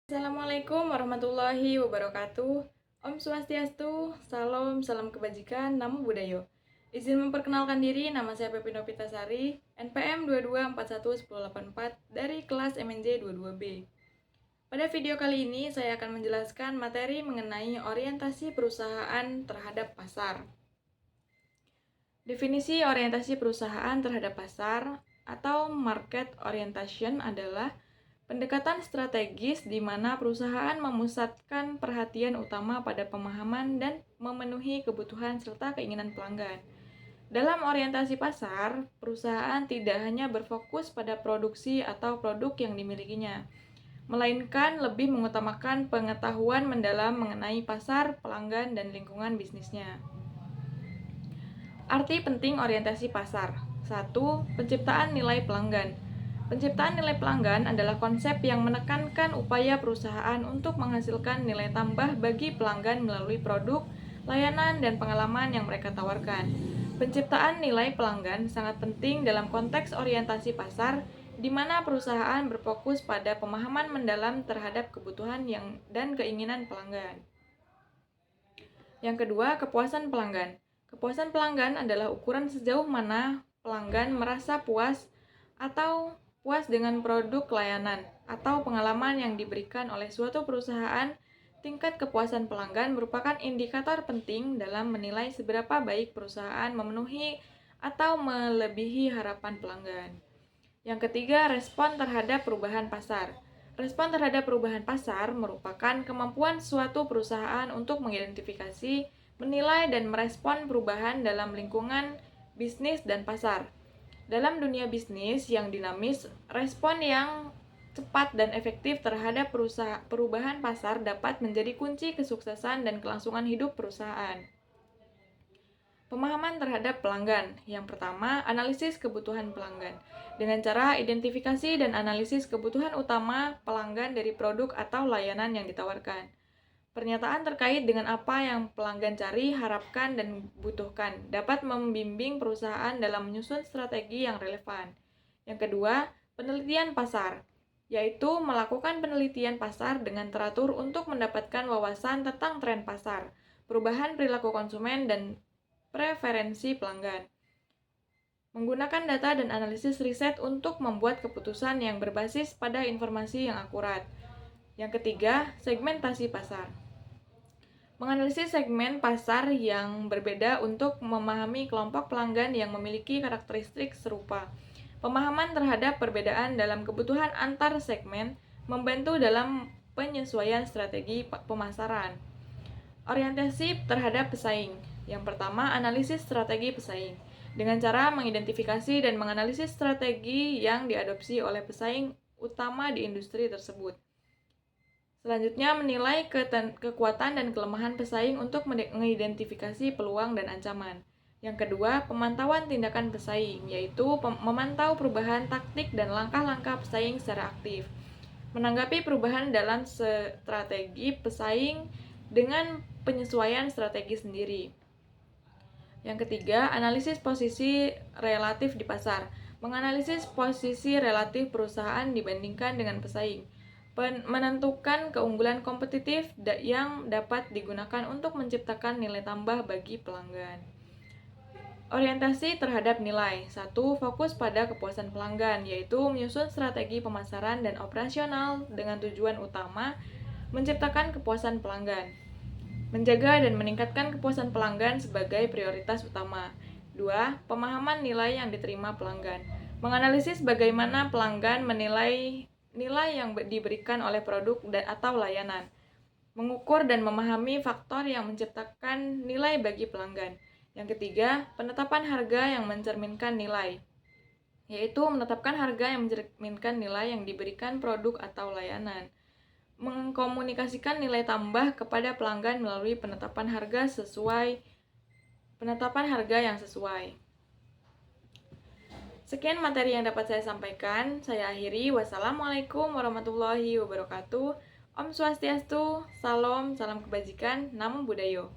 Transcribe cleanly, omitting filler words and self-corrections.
Assalamualaikum warahmatullahi wabarakatuh. Om Swastiastu, salam kebajikan, namo buddhayo. Izin memperkenalkan diri, nama saya Pepino Pitasari, NPM 22411084 dari kelas MNJ 22B. Pada video kali ini, saya akan menjelaskan materi mengenai orientasi perusahaan terhadap pasar. Definisi orientasi perusahaan terhadap pasar atau market orientation adalah pendekatan strategis di mana perusahaan memusatkan perhatian utama pada pemahaman dan memenuhi kebutuhan serta keinginan pelanggan. Dalam orientasi pasar, perusahaan tidak hanya berfokus pada produksi atau produk yang dimilikinya, melainkan lebih mengutamakan pengetahuan mendalam mengenai pasar, pelanggan, dan lingkungan bisnisnya. Arti penting orientasi pasar. 1. Penciptaan nilai pelanggan. Penciptaan nilai pelanggan adalah konsep yang menekankan upaya perusahaan untuk menghasilkan nilai tambah bagi pelanggan melalui produk, layanan, dan pengalaman yang mereka tawarkan. Penciptaan nilai pelanggan sangat penting dalam konteks orientasi pasar, di mana perusahaan berfokus pada pemahaman mendalam terhadap kebutuhan dan keinginan pelanggan. Yang kedua, kepuasan pelanggan. Kepuasan pelanggan adalah ukuran sejauh mana pelanggan merasa puas dengan produk layanan atau pengalaman yang diberikan oleh suatu perusahaan. Tingkat kepuasan pelanggan merupakan indikator penting dalam menilai seberapa baik perusahaan memenuhi atau melebihi harapan pelanggan. Yang ketiga, respon terhadap perubahan pasar. Respon terhadap perubahan pasar merupakan kemampuan suatu perusahaan untuk mengidentifikasi, menilai, dan merespon perubahan dalam lingkungan bisnis dan pasar. Dalam dunia bisnis yang dinamis, respon yang cepat dan efektif terhadap perubahan pasar dapat menjadi kunci kesuksesan dan kelangsungan hidup perusahaan. Pemahaman terhadap pelanggan. Yang pertama, analisis kebutuhan pelanggan. Dengan cara identifikasi dan analisis kebutuhan utama pelanggan dari produk atau layanan yang ditawarkan. Pernyataan terkait dengan apa yang pelanggan cari, harapkan, dan butuhkan dapat membimbing perusahaan dalam menyusun strategi yang relevan. Yang kedua, penelitian pasar, yaitu melakukan penelitian pasar dengan teratur untuk mendapatkan wawasan tentang tren pasar, perubahan perilaku konsumen, dan preferensi pelanggan. Menggunakan data dan analisis riset untuk membuat keputusan yang berbasis pada informasi yang akurat. Yang ketiga, segmentasi pasar. Menganalisis segmen pasar yang berbeda untuk memahami kelompok pelanggan yang memiliki karakteristik serupa. Pemahaman terhadap perbedaan dalam kebutuhan antar segmen membantu dalam penyesuaian strategi pemasaran. Orientasi terhadap pesaing. Yang pertama, analisis strategi pesaing. Dengan cara mengidentifikasi dan menganalisis strategi yang diadopsi oleh pesaing utama di industri tersebut. Selanjutnya, menilai kekuatan dan kelemahan pesaing untuk mengidentifikasi peluang dan ancaman. Yang kedua, pemantauan tindakan pesaing, yaitu memantau perubahan taktik dan langkah-langkah pesaing secara aktif. Menanggapi perubahan dalam strategi pesaing dengan penyesuaian strategi sendiri. Yang ketiga, analisis posisi relatif di pasar. Menganalisis posisi relatif perusahaan dibandingkan dengan pesaing. Menentukan keunggulan kompetitif yang dapat digunakan untuk menciptakan nilai tambah bagi pelanggan. Orientasi terhadap nilai. 1. Fokus pada kepuasan pelanggan, yaitu menyusun strategi pemasaran dan operasional dengan tujuan utama menciptakan kepuasan pelanggan. Menjaga dan meningkatkan kepuasan pelanggan sebagai prioritas utama. 2. Pemahaman nilai yang diterima pelanggan. Menganalisis bagaimana pelanggan menilai nilai yang diberikan oleh produk atau layanan. Mengukur dan memahami faktor yang menciptakan nilai bagi pelanggan. Yang ketiga, penetapan harga yang mencerminkan nilai, yaitu menetapkan harga yang mencerminkan nilai yang diberikan produk atau layanan. Mengkomunikasikan nilai tambah kepada pelanggan melalui penetapan harga yang sesuai. Sekian materi yang dapat saya sampaikan. Saya akhiri. Wassalamualaikum warahmatullahi wabarakatuh. Om Swastiastu, salam kebajikan, namo buddhayo.